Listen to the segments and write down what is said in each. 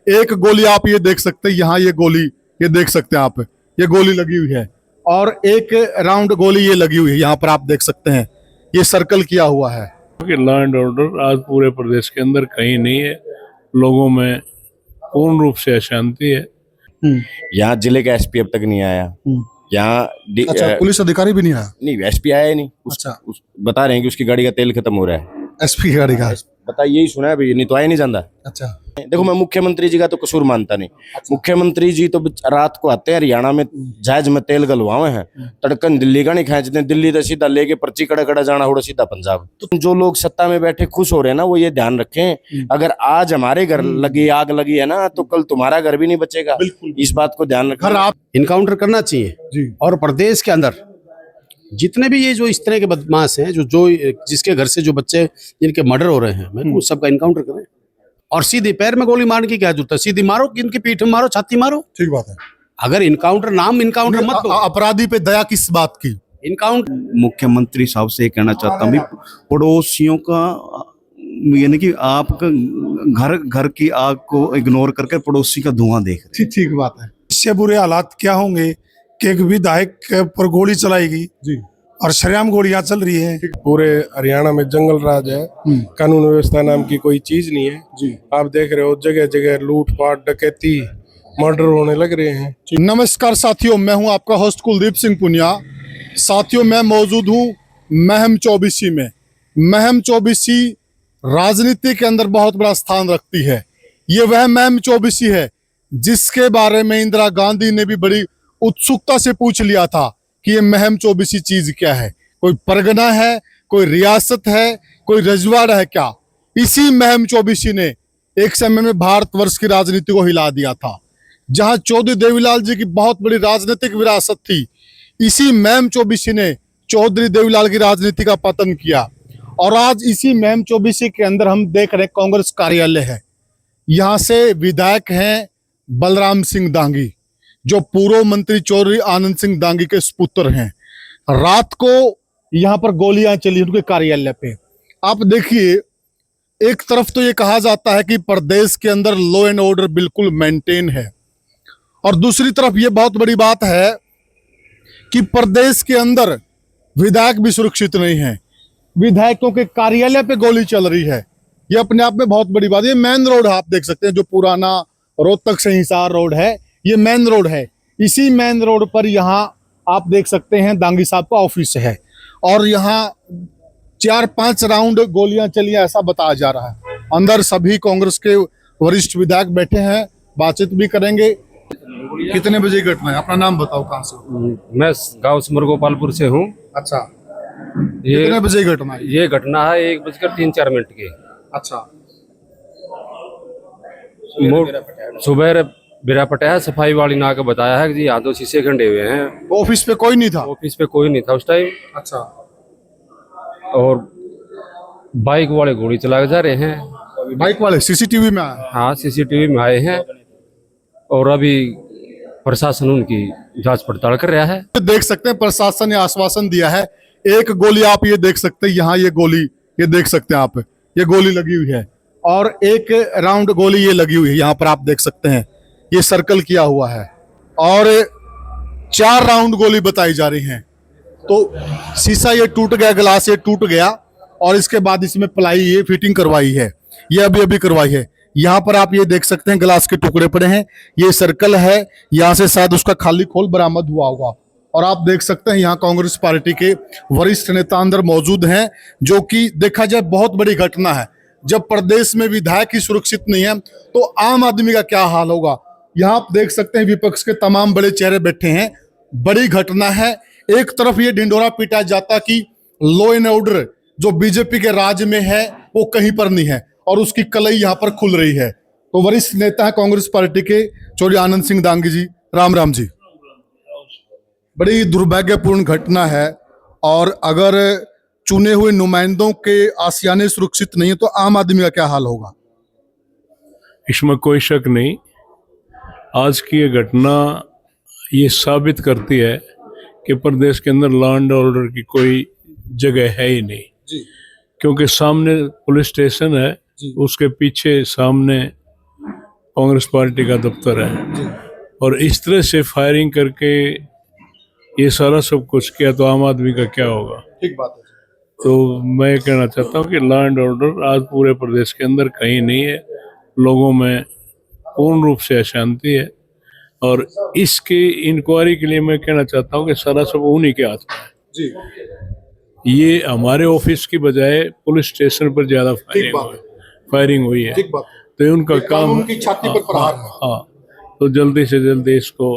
एक गोली आप ये देख सकते हैं, यहाँ ये देख सकते हैं आप, ये गोली लगी हुई है और एक राउंड गोली ये लगी हुई है, यहाँ पर आप देख सकते हैं ये सर्कल किया हुआ है। लॉ एंड ऑर्डर आज पूरे प्रदेश के अंदर कहीं नहीं है, लोगों में पूर्ण रूप से अशांति है। यहाँ जिले का एसपी अब तक नहीं आया, यहाँ अच्छा, पुलिस अधिकारी भी नहीं आया? नहीं, एसपी आया ही नहीं। अच्छा, बता रहे हैं कि उसकी गाड़ी का तेल खत्म हो रहा है। एसपी की गाड़ी का? बता, यही सुना है भाई, नहीं तो आया नहीं जाता। अच्छा, देखो मैं मुख्यमंत्री जी का तो कसूर मानता नहीं। मुख्यमंत्री जी तो रात को आते हैं हरियाणा में, जहाज में तेल गलवाए हैं, तड़कन दिल्ली का नहीं खींचते, दिल्ली तो सीधा लेके पर्ची कड़ा कड़ा जाना होगा सीधा पंजाब। तो जो लोग सत्ता में बैठे खुश हो रहे हैं ना, वो ये ध्यान रखें, अगर आज हमारे घर आग लगी है ना, तो कल तुम्हारा घर भी नहीं बचेगा। इस बात को ध्यान रखें। आप इनकाउंटर करना चाहिए जी। और प्रदेश के अंदर जितने भी ये जो इस तरह के बदमाश हैं, जो जिसके घर से जो बच्चे जिनके मर्डर हो रहे हैं, मैं उस सबका इनकाउंटर करें। और सीधे पैर में गोली मारने की क्या जरूरत है? सीधी मारो, इनकी पीठ में मारो, छाती मारो, ठीक बात है। अगर इनकाउंटर इनकाउंटर मत दो। अपराधी पे दया किस बात की? इनकाउंटर मुख्यमंत्री साहब से कहना चाहता हूँ, पड़ोसियों का यानी कि आपका घर की आग को इग्नोर करके पड़ोसी का धुआं देख रहे। ठीक बात है। इससे बुरे हालात क्या होंगे कि एक विधायक पर गोली चलाएगी जी, और शरेआम गोलियां चल रही है। पूरे हरियाणा में जंगल राज है, कानून व्यवस्था नाम की कोई चीज नहीं है जी। आप देख रहे हो जगह जगह लूटपाट, डकैती, मर्डर होने लग रहे हैं। नमस्कार साथियों, मैं हूं आपका होस्ट कुलदीप सिंह पुनिया। साथियों, मैं मौजूद हूं महम चौबीसी में। महम चौबीसी राजनीति के अंदर बहुत बड़ा स्थान रखती है। ये वह महम चौबीसी है जिसके बारे में इंदिरा गांधी ने भी बड़ी उत्सुकता से पूछ लिया था कि ये महम चौबीसी चीज क्या है, कोई परगना है, कोई रियासत है, कोई रजवाड़ा है क्या? इसी महम चौबीसी ने एक समय में भारतवर्ष की राजनीति को हिला दिया था। जहां चौधरी देवीलाल जी की बहुत बड़ी राजनीतिक विरासत थी, इसी महम चौबीसी ने चौधरी देवीलाल की राजनीति का पतन किया। और आज इसी महम चौबीसी के अंदर हम देख रहे हैं कांग्रेस कार्यालय है। यहाँ से विधायक हैं बलराम सिंह दांगी, जो पूर्व मंत्री चौधरी आनंद सिंह दांगी के सुपुत्र हैं। रात को यहाँ पर गोलियां चली उनके कार्यालय पे। आप देखिए, एक तरफ तो ये कहा जाता है कि प्रदेश के अंदर लॉ एंड ऑर्डर बिल्कुल मेंटेन है, और दूसरी तरफ ये बहुत बड़ी बात है कि प्रदेश के अंदर विधायक भी सुरक्षित नहीं है। विधायकों के कार्यालय पे गोली चल रही है, ये अपने आप में बहुत बड़ी बात है। ये मेन रोड है, आप देख सकते हैं, जो पुराना रोहतक से हिसार रोड है, ये मेन रोड है। इसी मेन रोड पर यहाँ आप देख सकते हैं दांगी साहब का ऑफिस है, और यहाँ 4-5 राउंड गोलियां चली ऐसा बताया जा रहा है। अंदर सभी कांग्रेस के वरिष्ठ विधायक बैठे हैं, बातचीत भी करेंगे। कितने बजे घटना है? अपना नाम बताओ, कहाँ से? मैं गांव सिमर गोपालपुर से हूँ। अच्छा, कितने बजे घटना है? ये घटना है 1:03 की। अच्छा, सुबह बिरा पटाया सफाई वाली ना के बताया है कि यहाँ तो शीशे खंडे हुए हैं। ऑफिस पे कोई नहीं था? ऑफिस पे कोई नहीं था उस टाइम। अच्छा, और बाइक वाले गोली चला जा रहे हैं। बाइक वाले सीसीटीवी में आए? हाँ, सीसीटीवी में आए हैं, और अभी प्रशासन उनकी जांच पड़ताल कर रहा है। देख सकते हैं प्रशासन ने आश्वासन दिया है। एक गोली आप ये देख सकते हैं, यहाँ ये देख सकते हैं आप, ये गोली लगी हुई है, और एक राउंड गोली ये लगी हुई है, यहाँ पर आप देख सकते हैं, ये सर्कल किया हुआ है, और 4 राउंड गोली बताई जा रही हैं। तो शीशा ये टूट गया, गिलास ये टूट गया, और इसके बाद इसमें प्लाई ये फिटिंग करवाई है, ये अभी करवाई है। यहाँ पर आप ये देख सकते हैं गिलास के टुकड़े पड़े हैं, ये सर्कल है, यहाँ से शायद उसका खाली खोल बरामद हुआ होगा। और आप देख सकते हैं यहाँ कांग्रेस पार्टी के वरिष्ठ नेता अंदर मौजूद हैं, जो कि देखा जाए बहुत बड़ी घटना है। जब प्रदेश में विधायक ही सुरक्षित नहीं है तो आम आदमी का क्या हाल होगा। यहाँ आप देख सकते हैं विपक्ष के तमाम बड़े चेहरे बैठे हैं। बड़ी घटना है। एक तरफ ये ढिंढोरा पीटा जाता कि लॉ एंड ऑर्डर जो बीजेपी के राज में है वो कहीं पर नहीं है, और उसकी कलई यहाँ पर खुल रही है। तो वरिष्ठ नेता है कांग्रेस पार्टी के चौधरी आनंद सिंह दांगी जी, राम राम जी। बड़ी दुर्भाग्यपूर्ण घटना है, और अगर चुने हुए नुमाइंदों के आशियाने सुरक्षित नहीं है तो आम आदमी का क्या हाल होगा? इसमें कोई शक नहीं। आज की ये घटना ये साबित करती है कि प्रदेश के अंदर लॉ एंड ऑर्डर की कोई जगह है ही नहीं जी। क्योंकि सामने पुलिस स्टेशन है, उसके पीछे सामने कांग्रेस पार्टी का दफ्तर है, और इस तरह से फायरिंग करके ये सारा सब कुछ किया तो आम आदमी का क्या होगा। ठीक बात है। तो मैं कहना चाहता हूँ कि लॉ एंड ऑर्डर आज पूरे प्रदेश के अंदर कहीं नहीं है, लोगों में पूर्ण रूप से अशांति है, और इसकी इंक्वायरी के लिए मैं कहना चाहता हूँ कि सारा सब उन्हीं के हाथ में है। जी, ये हमारे ऑफिस की बजाय पुलिस स्टेशन पर ज्यादा फायरिंग हुई है, ठीक बात। तो उनका काम कानून की छाती पर प्रहार है। हाँ, तो जल्दी से जल्दी इसको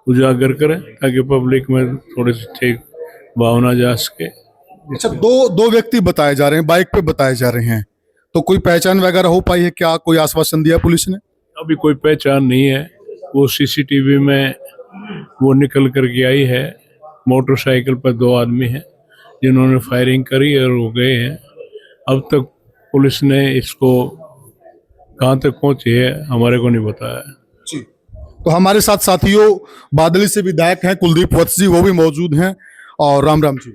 उजागर करें ताकि पब्लिक में थोड़ी सी ठीक भावना जा सके। अच्छा, दो व्यक्ति बताए जा रहे हैं, बाइक पे बताए जा रहे हैं, तो कोई पहचान वगैरह हो पाई है क्या? कोई आश्वासन दिया पुलिस ने? अभी कोई पहचान नहीं है, वो सीसीटीवी में वो निकल कर के आई है, मोटरसाइकिल पर 2 आदमी हैं जिन्होंने फायरिंग करी और वो गए हैं। अब तक पुलिस ने इसको कहाँ तक पहुंची है हमारे को नहीं बताया। जी, तो हमारे साथ साथियों बादली से विधायक हैं कुलदीप वत्स जी, वो भी मौजूद हैं। और राम राम जी,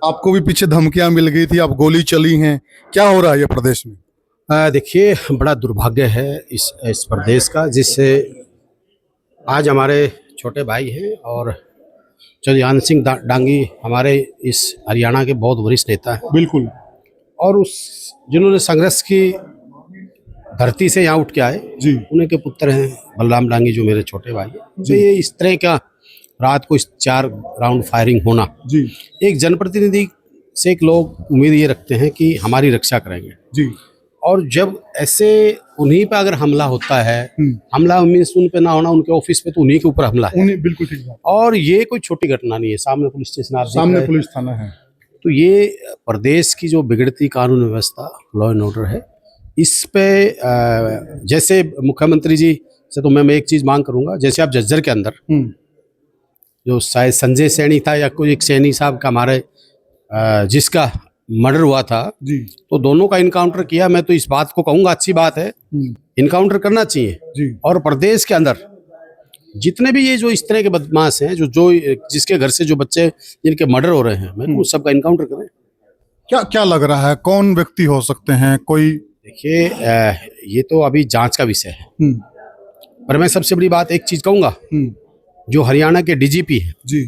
आपको भी पीछे धमकियां मिल गई थी, आप गोली चली हैं, क्या हो रहा है ये प्रदेश में? देखिए, बड़ा दुर्भाग्य है इस प्रदेश का, जिससे आज हमारे छोटे भाई हैं और चौधरी सिंह डांगी हमारे इस हरियाणा के बहुत वरिष्ठ नेता हैं, बिल्कुल। और जिन्होंने संघर्ष की धरती से यहाँ उठ के आए जी, उन्हीं के पुत्र हैं बलराम डांगी, जो मेरे छोटे भाई हैं। तो ये इस तरह का रात को 4 राउंड फायरिंग होना, जी, एक जनप्रतिनिधि से एक लोग उम्मीद ये रखते हैं कि हमारी रक्षा करेंगे, जी, और जब ऐसे उन्हीं पे अगर हमला होता है, हमला मीन्स उन पे ना होना, उनके ऑफिस पे, तो उन्हीं के ऊपर हमला है। उन्हें बिल्कुल ठीक बात। और ये कोई छोटी घटना नहीं है, सामने पुलिस स्टेशन आप देख सामने रहे हैं। पुलिस थाना है। तो ये प्रदेश की जो बिगड़ती कानून व्यवस्था, लॉ एंड ऑर्डर है, इस पे जैसे मुख्यमंत्री जी से तो मैं एक चीज मांग करूंगा, जैसे आप झज्जर के अंदर जो शायद संजय सैनी था या कोई एक सैनी साहब का हमारे जिसका मर्डर हुआ था, जी, तो दोनों का इनकाउंटर किया। मैं तो इस बात को कहूंगा अच्छी बात है, इनकाउंटर करना चाहिए। जी, और प्रदेश के अंदर जितने भी ये जो इस तरह के बदमाश हैं, जो जिसके घर से जो बच्चे जिनके मर्डर हो रहे हैं, मैं उस सबका इनकाउंटर करें। क्या क्या लग रहा है, कौन व्यक्ति हो सकते हैं? कोई देखिए, ये तो अभी जांच का विषय है, पर मैं सबसे बड़ी बात एक चीज कहूंगा, जो हरियाणा के डीजीपी हैं, जी,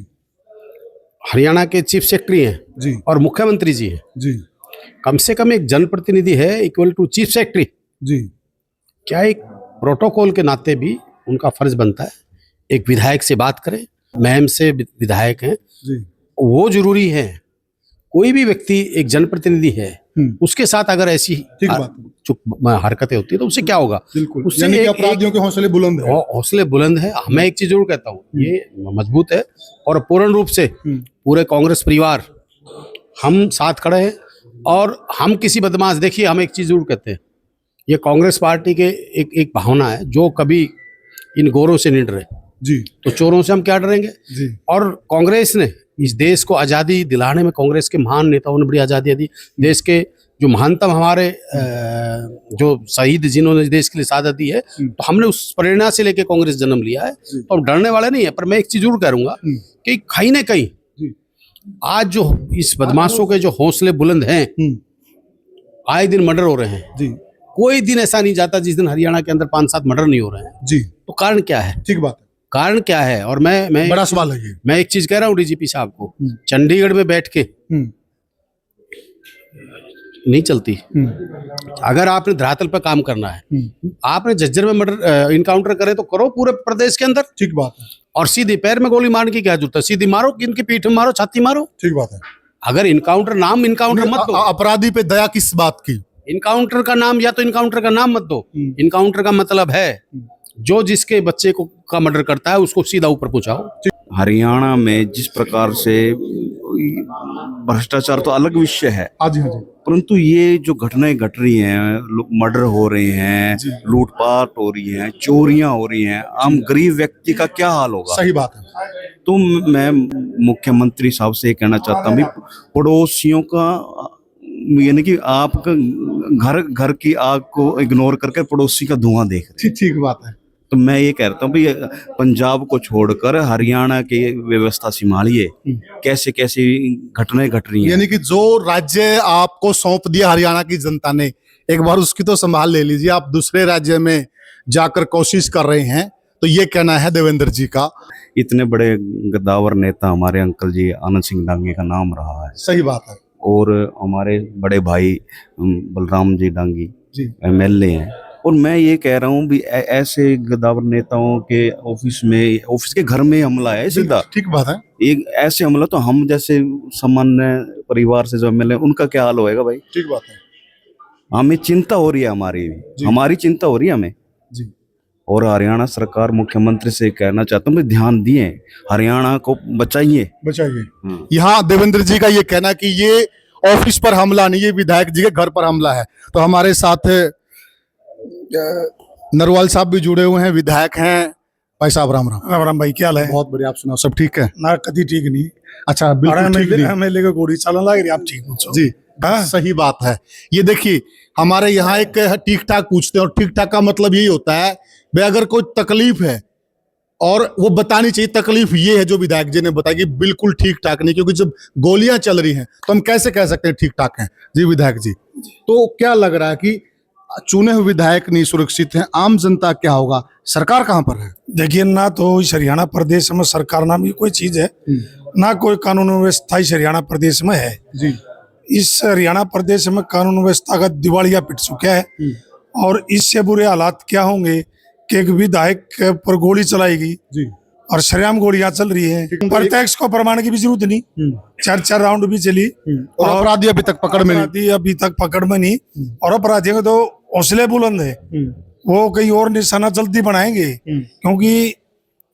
हरियाणा के चीफ सेक्रेटरी हैं, जी, और मुख्यमंत्री जी हैं, जी, कम से कम एक जनप्रतिनिधि है इक्वल टू चीफ सेक्रेटरी। जी, क्या एक प्रोटोकॉल के नाते भी उनका फर्ज बनता है एक विधायक से बात करें, महम से विधायक हैं, जी, वो जरूरी है। कोई भी व्यक्ति एक जनप्रतिनिधि है, उसके साथ अगर ऐसी ठीक बात है। चुप हरकतें होती है तो उससे क्या होगा? बिल्कुल, उससे यानी कि एक- अपराधियों के हौसले बुलंद है। हौसले बुलंद है। मैं एक चीज जरूर कहता हूँ, ये मजबूत है, और पूर्ण रूप से पूरे कांग्रेस परिवार हम साथ खड़े हैं। और हम किसी बदमाश, देखिए हम एक चीज जरूर कहते हैं, ये कांग्रेस पार्टी के एक भावना है, जो कभी इन गोरों से नहीं डरे, जी, तो चोरों से हम क्या डरेंगे? जी, और कांग्रेस ने इस देश को आज़ादी दिलाने में, कांग्रेस के महान नेताओं ने बड़ी आज़ादी दी। देश के जो महानतम हमारे जो शहीद जिन्होंने देश के लिए शहादत दी है, तो हमने उस प्रेरणा से लेके कांग्रेस जन्म लिया है, तो हम डरने वाले नहीं है। पर मैं एक चीज जरूर करूंगा कि कहीं ना कहीं आज जो इस बदमाशों के जो हौसले बुलंद हैं, आए दिन मर्डर हो रहे हैं, जी, कोई दिन ऐसा नहीं जाता जिस दिन हरियाणा के अंदर 5-7 मर्डर नहीं हो रहे हैं। जी, तो कारण क्या है? ठीक बात है। कारण क्या है? और मैं बड़ा सवाल है ये। मैं एक चीज कह रहा हूँ डीजीपी साहब को, चंडीगढ़ में बैठ के नहीं चलती। अगर आपने धरातल पर काम करना है, आपने झज्जर में मर्डर इनकाउंटर करे तो करो पूरे प्रदेश के अंदर, ठीक बात है। और सीधी पैर में गोली मारने की क्या जरूरत है? सीधी मारो, इनकी पीठ में मारो, छाती मारो। ठीक बात है। अगर इनकाउंटर नाम इनकाउंटर मत दो, अपराधी पे दया किस बात की? इनकाउंटर का नाम, या तो इनकाउंटर का नाम मत दो। इनकाउंटर का मतलब है जो जिसके बच्चे को का मर्डर करता है उसको सीधा ऊपर पहुंचाओ। हरियाणा में जिस प्रकार से भ्रष्टाचार तो अलग विषय है, हाँ जी, हाँ जी, परंतु ये जो घटनाएं घट रही हैं, मर्डर हो रहे हैं, लूटपाट हो रही है, चोरियां हो रही हैं, आम गरीब व्यक्ति का क्या हाल होगा? सही बात है। तो मैं मुख्यमंत्री साहब से ये कहना चाहता हूँ, पड़ोसियों का, यानी कि आपका घर की आग को इग्नोर करके पड़ोसी का धुआं देख रहे हैं। ठीक बात है। तो मैं ये कहता हूँ भाई, पंजाब को छोड़कर हरियाणा की व्यवस्था संभालिए। कैसे कैसे घटनाएं घट रही हैं, यानी कि जो राज्य आपको सौंप दिया हरियाणा की जनता ने, एक बार उसकी तो संभाल ले लीजिए। आप दूसरे राज्य में जाकर कोशिश कर रहे हैं। तो ये कहना है देवेंद्र जी का। इतने बड़े गद्दावर नेता हमारे अंकल जी आनंद सिंह डांगे का नाम रहा है, सही बात है और हमारे बड़े भाई बलराम जी डांगी जी। एमएलए हैं। और मैं ये कह रहा हूँ भी ऐसे गद्दावर नेताओं के ऑफिस के घर में हमला है सीधा। ठीक बात है, एक ऐसे हमला तो हम जैसे सामान्य परिवार से जो एमएलए उनका क्या हाल होएगा भाई। ठीक बात है हमें चिंता हो रही है, हमारी चिंता हो रही है हमें जी। और हरियाणा सरकार मुख्यमंत्री से कहना चाहता हूँ ध्यान दिए, हरियाणा को बचाइए। यहाँ देवेंद्र जी का ये कहना कि ये ऑफिस पर हमला नहीं, ये विधायक जी के घर पर हमला है। तो हमारे साथ नरवाल साहब भी जुड़े हुए हैं, विधायक हैं। भाई साहब राम राम। राम राम भाई, क्या हाल है? बहुत बढ़िया, आप सुनाओ, सब ठीक है? ना कभी ठीक नहीं। अच्छा, बिल्कुल ठीक नहीं। हमें लेकर गोली चलने लग रही, आप ठीक पूछो जी सही बात है। ये देखिए हमारे यहाँ एक ठीक ठाक पूछते हैं, और ठीक ठाक का मतलब यही होता है भाई अगर कोई तकलीफ है और वो बतानी चाहिए। तकलीफ ये है जो विधायक जी ने बताया कि बिल्कुल ठीक ठाक नहीं, क्योंकि जब गोलियां चल रही हैं तो हम कैसे कह सकते हैं ठीक ठाक हैं। जी विधायक जी, तो क्या लग रहा है कि चुने हुए विधायक नहीं सुरक्षित हैं, आम जनता क्या होगा, सरकार कहाँ पर है? देखिए, ना तो इस हरियाणा प्रदेश में सरकार नाम की कोई चीज है, ना कोई कानून व्यवस्था इस हरियाणा प्रदेश में है जी। इस हरियाणा प्रदेश में कानून व्यवस्था का दिवालिया पिट चुका है। और इससे बुरे हालात क्या होंगे कि एक विधायक पर गोली चलाएगी जी, और सरेआम गोलियां चल रही है। प्रत्यक्ष को प्रमाण की भी जरूरत नहीं, 4 राउंड भी चली और अपराधी अभी तक पकड़ में नहीं। अपराधी अभी तक पकड़ में नहीं, और अपराधियों के तो हौसले बुलंद है, वो कहीं और निशाना जल्दी बनाएंगे, क्योंकि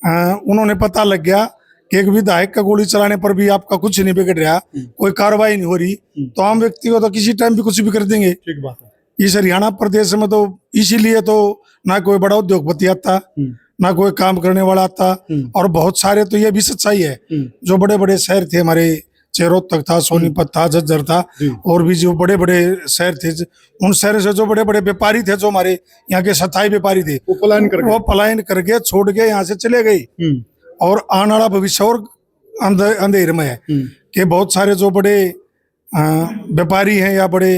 उन्होंने पता लग गया कि एक विधायक का गोली चलाने पर भी आपका कुछ नहीं बिगड़ रहा, कोई कार्रवाई नहीं हो रही, तो आम व्यक्ति को तो किसी टाइम भी कुछ भी कर देंगे। ठीक बात है। इस हरियाणा प्रदेश में तो इसीलिए तो ना कोई बड़ा उद्योगपति आता, ना कोई काम करने वाला आता, और बहुत सारे तो ये भी सच्चाई है, जो बड़े बड़े शहर थे हमारे, रोहतक था, सोनीपत था, झज्जर था, और भी जो बड़े बड़े शहर थे, उन शहर से जो बड़े बड़े व्यापारी थे, जो हमारे यहाँ के स्थायी व्यापारी थे, वो पलायन करके छोड़ के यहाँ से चले गए। और आने वाला भविष्य और अंधेर में है कि बहुत सारे जो बड़े व्यापारी हैं या बड़े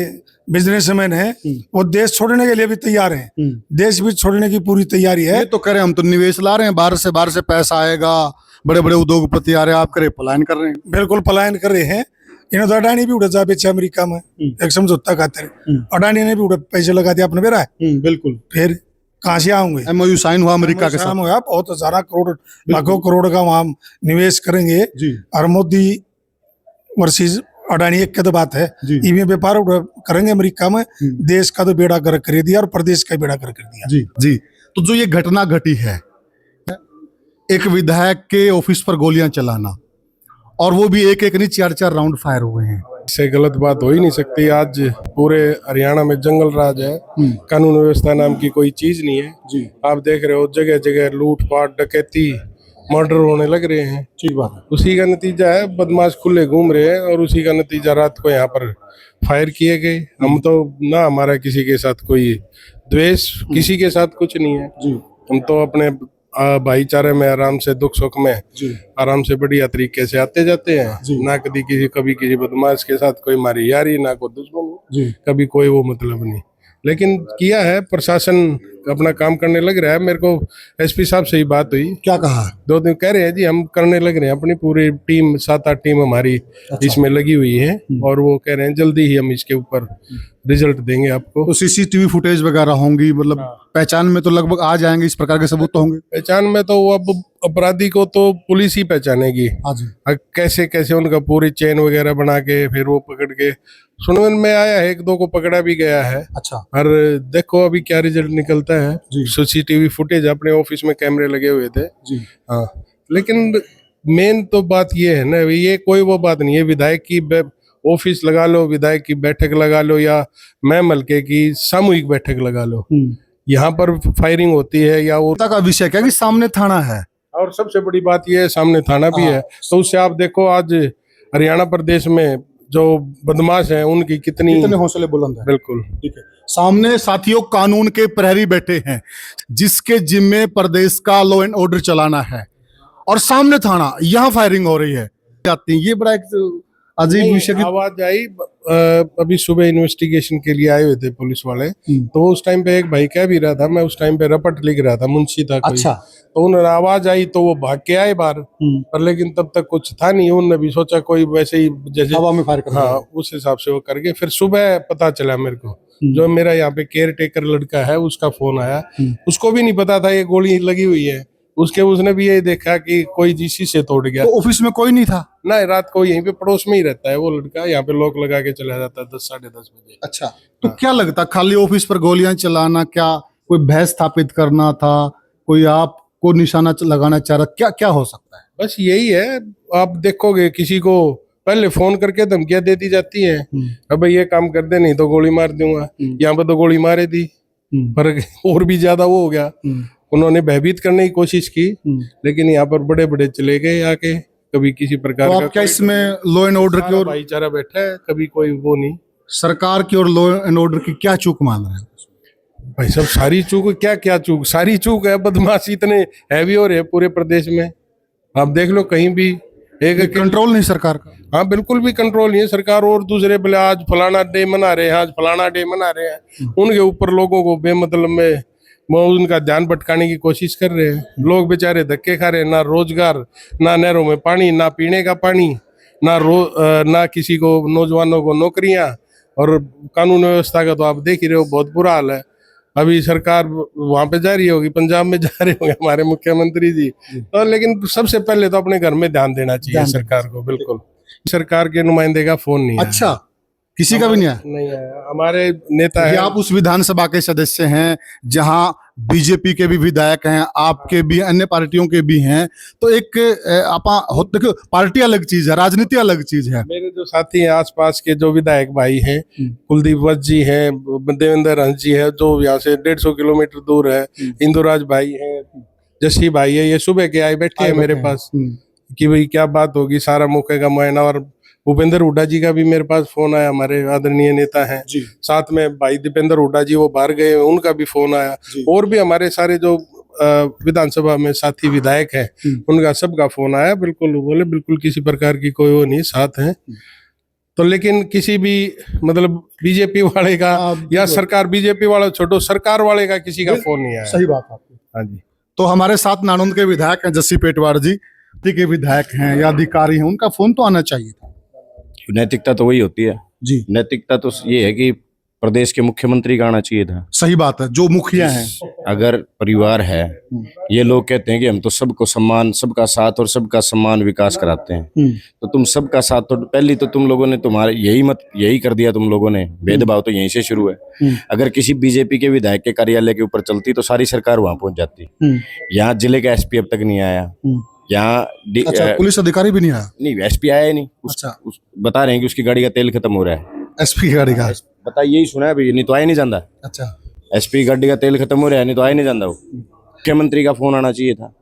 बिजनेसमैन हैं, वो देश छोड़ने के लिए भी तैयार हैं, देश भी छोड़ने की पूरी तैयारी है। ये तो कह रहे हैं हम तो निवेश ला रहे हैं, बाहर से पैसा आएगा, बड़े बड़े उद्योगपति आ रहे हैं, आप करे पलायन कर रहे हैं। बिल्कुल पलायन कर रहे हैं। इन्हें तो अडानी भी उड़ा जा बेचे अमेरिका में, एक समझौता खातिर अडानी ने भी उड़ा पैसे लगा दिया अपने बेरा। बिल्कुल, फिर कहाँ से आऊंगे? MOU साइन हुआ अमेरिका के साथ, हुआ, बहुत हजारा करोड़ लाखों करोड़ का वहां निवेश करेंगे जी। और मोदी वर्सेस अडानी एक तो बात है, इवें व्यापार करेंगे अमेरिका में, देश का तो बेड़ा गर्क कर दिया और प्रदेश का बेड़ा गर्क कर दिया। जी जी। तो जो ये घटना घटी है, एक विधायक के ऑफिस पर गोलियां चलाना, और वो भी एक नहीं 4 राउंड फायर हुए हैं, इससे गलत बात हो ही नहीं सकती। आज पूरे हरियाणा में जंगल राज है, कानून व्यवस्था नाम की कोई चीज नहीं है जी। आप देख रहे हो जगह जगह लूटपाट, डकैती, मर्डर होने लग रहे हैं। ठीक बात है। उसी का नतीजा है, बदमाश खुले घूम रहे हैं, और उसी का नतीजा रात को यहाँ पर फायर किए गए। हम तो ना, हमारा किसी के साथ कोई द्वेष, किसी के साथ कुछ नहीं है जी। हम तो अपने भाईचारे में आराम से, दुख सुख में आराम से बढ़िया तरीके से आते जाते हैं। ना कभी किसी बदमाश के साथ कोई मारी यारी, ना कोई दुश्मनी, कभी कोई वो मतलब नहीं। लेकिन किया है, प्रशासन अपना काम करने लग रहा है। मेरे को SP साहब से ही बात हुई, क्या कहा? 2 दिन कह रहे हैं जी हम करने लग रहे हैं, अपनी पूरी टीम 7-8 टीम हमारी इसमें लगी हुई है, और वो कह रहे हैं जल्दी ही हम इसके ऊपर रिजल्ट देंगे आपको। तो CCTV फुटेज वगैरह होंगी, मतलब पहचान में तो लगभग आ जाएंगे, इस प्रकार के सबूत तो होंगे। पहचान में तो वो अब अपराधी को तो पुलिस ही पहचानेगी, कैसे कैसे उनका पूरी चेन वगैरह बना के फिर वो पकड़ के। सुनने में आया है 1-2 को पकड़ा भी गया है। अच्छा। और देखो अभी क्या रिजल्ट निकलता है। CCTV फुटेज अपने ऑफिस में कैमरे लगे हुए थे जी। हाँ, लेकिन मेन तो बात ये है ना, ये कोई वो बात नहीं है विधायक की ऑफिस लगा लो, विधायक की बैठक लगा लो, या मैम हल्के की सामूहिक बैठक लगा लो, यहाँ पर फायरिंग होती है या वो का विषय क्या कि सामने थाना है, और सबसे बड़ी बात ये है सामने थाना भी है। तो उससे आप देखो आज हरियाणा प्रदेश में जो बदमाश हैं उनकी कितने हौसले बुलंद है। बिल्कुल ठीक है। सामने साथियों कानून के प्रहरी बैठे हैं, जिसके जिम्मे प्रदेश का लॉ एंड ऑर्डर चलाना है, और सामने थाना, यहाँ फायरिंग हो रही है। ये बड़ा एक अजीब विषय की आवाज आई अभी सुबह इन्वेस्टिगेशन के लिए आए हुए थे पुलिस वाले, तो उस टाइम पे एक भाई कह भी रहा था, मैं उस टाइम पे रपट लिख रहा था, मुंशी था कोई। अच्छा। तो उन्होंने आवाज आई तो वो भाग के आए बाहर, पर लेकिन तब तक कुछ था नहीं। उन्होंने भी सोचा कोई वैसे ही जैसे हवा में फायर कर हाँ उस हिसाब से वो करके फिर सुबह पता चला मेरे को, जो मेरा यहाँ पे केयर टेकर लड़का है उसका फोन आया, उसको भी नहीं पता था ये गोली लगी हुई है। उसने भी ये देखा कि कोई जीसी से तोड़ गया। तो ऑफिस में कोई नहीं था? नहीं, रात को यहीं पे पड़ोस में ही रहता है वो लड़का, यहाँ पे लॉक लगा के चला जाता है 10 साढ़े 10 बजे। अच्छा, तो क्या लगता खाली ऑफिस पर गोलियां चलाना, क्या कोई भय स्थापित करना था, कोई आपको निशाना लगाना चाह रहा, क्या क्या हो सकता है? बस यही है, आप देखोगे किसी को पहले फोन करके धमकियां देती जाती है, अब ये काम कर दे नहीं तो गोली मार दूंगा। यहाँ पे तो गोली मारे थी, पर और भी ज्यादा वो हो गया। उन्होंने भयभीत करने की कोशिश की, लेकिन यहाँ पर बड़े बड़े चले गए आके, कभी किसी प्रकार तो का आप क्या इसमें लॉ एंड ऑर्डर की ओर, भाईचारा बैठा है, कभी कोई वो नहीं। सरकार की और लॉ एंड ऑर्डर की क्या चूक मान रहे हैं? भाई सब सारी चूक, क्या क्या चूक, सारी चूक है। बदमाशी इतने हैवी हो रहे हैं पूरे प्रदेश में, आप देख लो कहीं भी एक कंट्रोल नहीं सरकार का। हाँ बिल्कुल भी कंट्रोल नहीं है सरकार। और दूसरे बोले आज फलाना डे मना रहे हैं, आज फलाना डे मना रहे हैं, उनके ऊपर लोगों को बेमतलब में वो उनका ध्यान भटकाने की कोशिश कर रहे हैं। लोग बेचारे धक्के खा रहे हैं, ना रोजगार, ना नहरों में पानी, ना पीने का पानी, ना किसी को, नौजवानों को नौकरियां, और कानून व्यवस्था का तो आप देख ही रहे हो, बहुत बुरा हाल है। अभी सरकार वहां पे जा रही होगी, पंजाब में जा रहे होंगे हमारे मुख्यमंत्री जी, तो लेकिन सबसे पहले तो अपने घर में ध्यान देना चाहिए सरकार को। बिल्कुल सरकार के नुमाइंदे का फोन नहीं आया। अच्छा, किसी का भी नहीं आया? नहीं आया। हमारे नेता ये है, आप उस विधानसभा के सदस्य हैं जहां बीजेपी के भी विधायक हैं, आपके भी, अन्य पार्टियों के भी हैं, तो एक देखो पार्टी अलग चीज है, राजनीति अलग चीज है। मेरे जो साथी हैं आसपास के जो विधायक भाई हैं, कुलदीप वत्स जी हैं, देवेंद्र हंस जी है जो यहाँ से 150 किलोमीटर दूर है, इंदुराज भाई हैं, जस्सी भाई है, ये सुबह के आए बैठे हैं मेरे पास कि भाई क्या बात होगी, सारा मौके का मुआयना। और भूपेंद्र हुड्डा जी का भी मेरे पास फोन आया, हमारे आदरणीय नेता हैं। साथ में भाई दीपेंद्र हुड्डा जी वो बाहर गए, उनका भी फोन आया। और भी हमारे सारे जो विधानसभा में साथी विधायक हैं, उनका सबका फोन आया। बिल्कुल बोले बिल्कुल किसी प्रकार की कोई वो नहीं, साथ हैं। तो लेकिन किसी भी मतलब बीजेपी वाले का या सरकार, बीजेपी वाला छोड़ो, सरकार वाले का किसी का फोन नहीं आया। सही बात है आपकी। हाँ जी। तो हमारे साथ नानंद के विधायक हैं, जस्सी पेटवार जी के विधायक हैं या अधिकारी हैं, उनका फोन तो आना चाहिए था। नैतिकता तो वही होती है जी, नैतिकता तो ये है कि प्रदेश के मुख्यमंत्री का आना चाहिए था। सही बात है, जो मुखिया हैं। अगर परिवार है, ये लोग कहते हैं कि हम तो सबको सम्मान, सबका साथ और सबका सम्मान विकास कराते हैं, तो तुम सबका साथ तो पहले तो तुम लोगों ने तुम्हारे यही कर दिया, तुम लोगों ने भेदभाव तो यहीं से शुरू है। अगर किसी बीजेपी के विधायक के कार्यालय के ऊपर चलती तो सारी सरकार वहां पहुंच जाती। यहाँ जिले का एसपी अब तक नहीं आया, यहाँ अच्छा, पुलिस अधिकारी भी नहीं आया? नहीं, एसपी आया ही नहीं। बता रहे हैं कि उसकी गाड़ी का तेल खत्म हो रहा है। एसपी की गाड़ी का बता, यही सुना है भाई, नहीं तो आया नहीं जाता। अच्छा, एसपी गाड़ी का तेल खत्म हो रहा है, नहीं तो आया नहीं जाता। वो मुख्यमंत्री का फोन आना चाहिए था।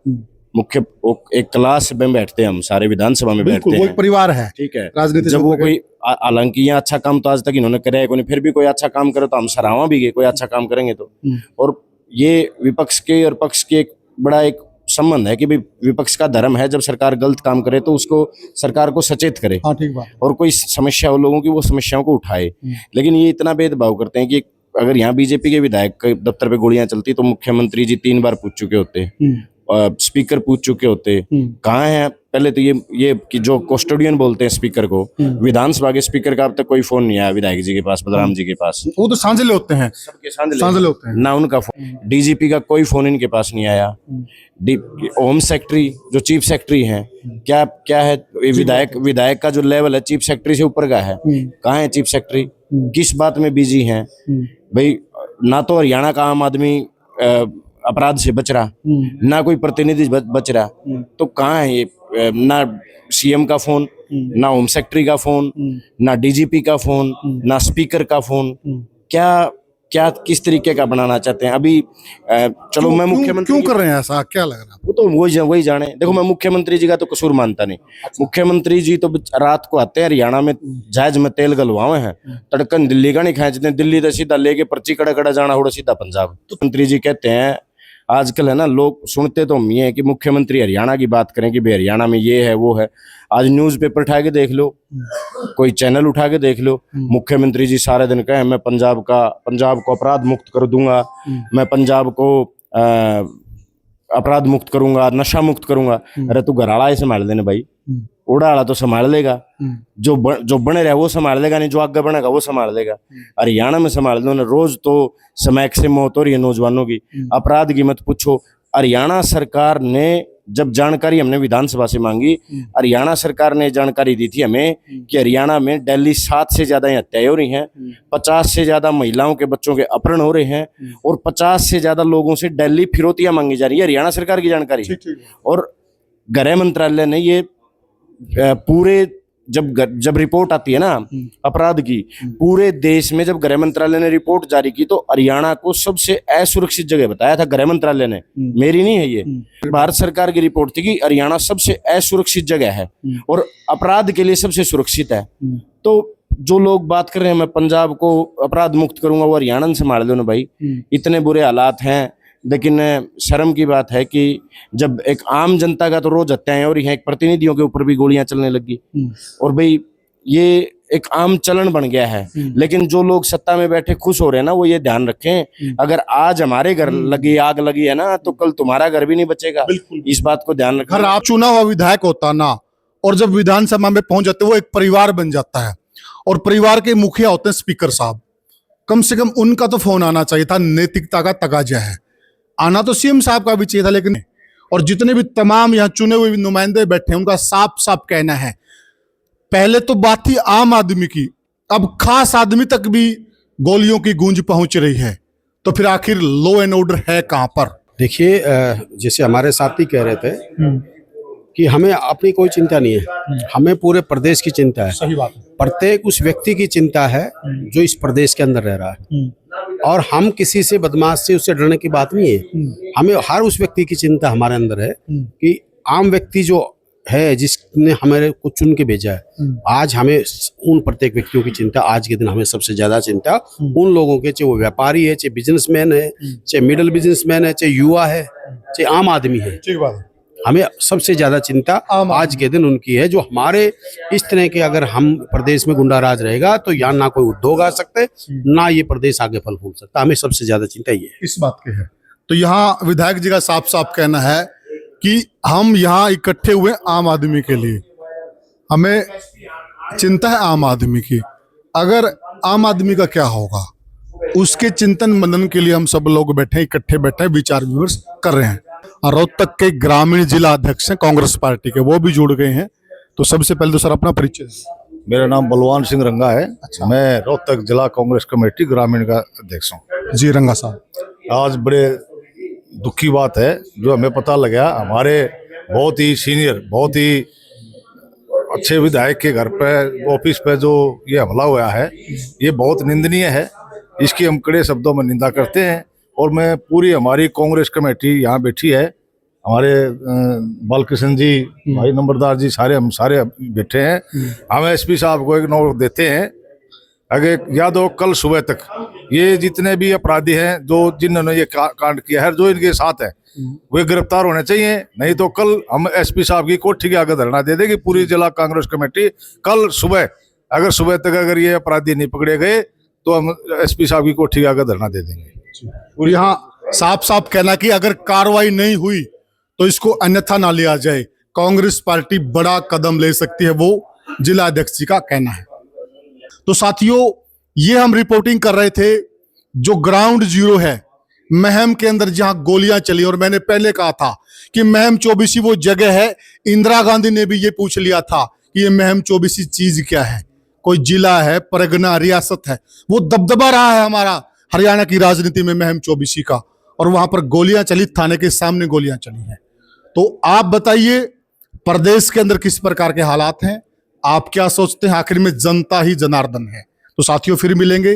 एक क्लास में बैठते हैं हम, सारे विधानसभा में बैठते वो हैं, एक परिवार है, ठीक है। राजनीति जब वो कोई, हालांकि यहाँ अच्छा काम तो आज तक इन्होंने कराया कोई, फिर भी कोई अच्छा काम करे तो हम सराहना भी गए, कोई अच्छा काम करेंगे तो। और ये विपक्ष के और पक्ष के एक बड़ा एक संबंध है कि भाई विपक्ष का धर्म है, जब सरकार गलत काम करे तो उसको सरकार को सचेत करे। हाँ, ठीक बात। और कोई समस्या हो लोगों की, वो समस्याओं को उठाए। लेकिन ये इतना भेदभाव करते हैं कि अगर यहाँ बीजेपी के विधायक के दफ्तर पे गोलियां चलती तो मुख्यमंत्री जी 3 बार पूछ चुके होते, स्पीकर पूछ चुके होते, कहाँ है। पहले तो ये कि जो कस्टोडियन बोलते हैं स्पीकर को, विधानसभा के स्पीकर का अब तक कोई फोन नहीं आया विधायक जी के पास, बलराम जी के पास। वो तो सांझले होते हैं, सबके सांझले होते हैं ना, उनका फोन। डीजीपी का कोई फोन इनके पास नहीं आया। होम सेक्रेटरी जो चीफ सेक्रेटरी हैं, क्या है, विधायक का जो लेवल है चीफ सेक्रेटरी से ऊपर का है। कहाँ है चीफ सेक्रेटरी, किस बात में बिजी हैं भाई? ना तो हरियाणा का आम आदमी अपराध से बच रहा, ना कोई प्रतिनिधि बच रहा, तो कहाँ है ये? ना सीएम का फोन, ना होम सेक्रेटरी का फोन, ना डीजीपी का फोन, ना स्पीकर का फोन। क्या किस तरीके का बनाना चाहते हैं? अभी चलो मैं मुख्यमंत्री क्यों कर रहे हैं ऐसा, क्या लग रहा है? वो तो वही जाने। देखो, मैं मुख्यमंत्री जी का तो कसूर मानता नहीं। मुख्यमंत्री जी तो रात को आते हैं, हरियाणा में जहाज में तेल गलवाए हैं, तड़कन दिल्ली का नहीं खींचते। दिल्ली तो सीधा लेके पर्ची कड़ा कड़ा जाना, उड़ा सीधा पंजाब। तो मंत्री जी कहते हैं आजकल है ना, लोग सुनते तो हम ये है कि मुख्यमंत्री हरियाणा की बात करें कि भाई हरियाणा में ये है वो है। आज न्यूज़पेपर उठा के देख लो, कोई चैनल उठा के देख लो, मुख्यमंत्री जी सारे दिन कहे मैं पंजाब को अपराध मुक्त कर दूंगा, मैं पंजाब को अपराध मुक्त करूंगा, नशा मुक्त करूंगा। अरे तू घराड़ा ही संभाल देने भाई, उड़ा वाला तो संभाल लेगा, जो बने रहे वो संभाल लेगा, नहीं जो आगे बनेगा वो संभाल लेगा। हरियाणा में संभाल दो ना, रोज तो समैक से मौत हो रही है नौजवानों की, अपराध की मत पूछो। हरियाणा सरकार ने जब जानकारी हमने विधानसभा से मांगी, हरियाणा सरकार ने जानकारी दी थी हमें कि हरियाणा में डेली 7 से ज्यादा हत्याएं हो रही हैं, 50 से ज्यादा महिलाओं के बच्चों के अपहरण हो रहे हैं और 50 से ज्यादा लोगों से डेली फिरौतियां मांगी जा रही है। हरियाणा सरकार की जानकारी है। और गृह मंत्रालय ने ये पूरे जब रिपोर्ट आती है ना अपराध की, पूरे देश में जब गृह मंत्रालय ने रिपोर्ट जारी की तो हरियाणा को सबसे असुरक्षित जगह बताया था गृह मंत्रालय ने, मेरी नहीं है ये, भारत सरकार की रिपोर्ट थी कि हरियाणा सबसे असुरक्षित जगह है और अपराध के लिए सबसे सुरक्षित है। तो जो लोग बात कर रहे हैं मैं पंजाब को अपराध मुक्त करूंगा, वो हरियाणा में संभाल दो ना भाई। इतने बुरे हालात हैं। लेकिन शर्म की बात है कि जब एक आम जनता का तो रोज हत्याएं हो रही हैं, एक प्रतिनिधियों के ऊपर भी गोलियां चलने लगी और भाई ये एक आम चलन बन गया है। लेकिन जो लोग सत्ता में बैठे खुश हो रहे हैं ना, वो ये ध्यान रखें, अगर आज हमारे घर लगी आग लगी है ना, तो कल तुम्हारा घर भी नहीं बचेगा। इस बात को ध्यान रखें। अगर आप चुना हुआ विधायक होता ना, और जब विधानसभा में पहुंच जाते, वो एक परिवार बन जाता है और परिवार के मुखिया होते हैं स्पीकर साहब। कम से कम उनका तो फोन आना चाहिए था, नैतिकता का तकाजा है। आना तो सीएम साहब का भी चाहिए था, लेकिन और जितने भी तमाम यहाँ चुने हुए नुमाइंदे बैठे हैं, उनका साफ साफ कहना है, पहले तो बात थी आम आदमी की, अब खास आदमी तक भी गोलियों की गूंज पहुंच रही है। तो फिर आखिर लॉ एंड ऑर्डर है कहां पर? देखिए, जैसे हमारे साथी कह रहे थे कि हमें अपनी कोई चिंता नहीं है, हमें पूरे प्रदेश की चिंता है। सही बात है। प्रत्येक उस व्यक्ति की चिंता है जो इस प्रदेश के अंदर रह रहा है। और हम किसी से बदमाश से उससे डरने की बात नहीं है। हमें हर उस व्यक्ति की चिंता हमारे अंदर है कि आम व्यक्ति जो है जिसने हमारे को चुन के भेजा है, आज हमें उन प्रत्येक व्यक्तियों की चिंता, आज के दिन हमें सबसे ज्यादा चिंता उन लोगों के, चाहे वो व्यापारी है, चाहे बिजनेसमैन है, चाहे मिडिल बिजनेसमैन है, चाहे युवा है, चाहे आम आदमी है। ठीक बात है। हमें सबसे ज्यादा चिंता आज के दिन उनकी है, जो हमारे इस तरह के अगर हम प्रदेश में गुंडा राज रहेगा तो यहाँ ना कोई उद्योग आ सकते, ना ये प्रदेश आगे फल फूल सकता। हमें सबसे ज्यादा चिंता ये है। इस बात की है। तो यहाँ विधायक जी का साफ साफ कहना है कि हम यहाँ इकट्ठे हुए आम आदमी के लिए, हमें चिंता है आम आदमी की। अगर आम आदमी का क्या होगा, उसके चिंतन मनन के लिए हम सब लोग बैठे, इकट्ठे बैठे विचार विमर्श कर रहे हैं। और रोहतक के ग्रामीण जिला अध्यक्ष हैं कांग्रेस पार्टी के, वो भी जुड़ गए हैं। तो सबसे पहले तो सर अपना परिचय। मेरा नाम बलवान सिंह रंगा है। मैं रोहतक जिला कांग्रेस कमेटी ग्रामीण का अध्यक्ष हूँ। जी रंगा साहब, आज बड़े दुख की बात है जो हमें पता लगा, हमारे बहुत ही सीनियर, बहुत ही अच्छे विधायक के घर पे, ऑफिस पे जो ये हमला हुआ है, ये बहुत निंदनीय है। इसकी हम कड़े शब्दों में निंदा करते हैं। और मैं पूरी हमारी कांग्रेस कमेटी यहाँ बैठी है, हमारे बालकृष्ण जी, भाई नंबरदार जी, हम सारे बैठे हैं। हम एसपी साहब को एक नोट देते हैं, अगर याद हो कल सुबह तक ये जितने भी अपराधी हैं जो जिन्होंने ये कांड किया है, जो इनके साथ है, वे गिरफ्तार होने चाहिए। नहीं तो कल हम एसपी साहब की कोठी के आगे धरना दे देगी पूरी जिला कांग्रेस कमेटी। कल सुबह अगर सुबह तक अगर ये अपराधी नहीं पकड़े गए तो हम एसपी साहब की कोठी के आगे धरना दे देंगे। और यहाँ साफ साफ कहना कि अगर कार्रवाई नहीं हुई तो इसको अन्यथा ना लिया जाए, कांग्रेस पार्टी बड़ा कदम ले सकती है, वो जिला अध्यक्ष जी का कहना है। तो साथियों, ये हम रिपोर्टिंग कर रहे थे जो ग्राउंड जीरो है, महम के अंदर जहां गोलियां चली। और मैंने पहले कहा था कि महम चौबीसी वो जगह है, इंदिरा गांधी ने भी ये पूछ लिया था कि ये महम चौबीसी चीज क्या है, कोई जिला है, परगना, रियासत है। वो दबदबा रहा है हमारा हरियाणा की राजनीति में महम चौबीसी का, और वहां पर गोलियां चली, थाने के सामने गोलियां चली हैं। तो आप बताइए प्रदेश के अंदर किस प्रकार के हालात हैं, आप क्या सोचते हैं? आखिर में जनता ही जनार्दन है। तो साथियों, फिर मिलेंगे।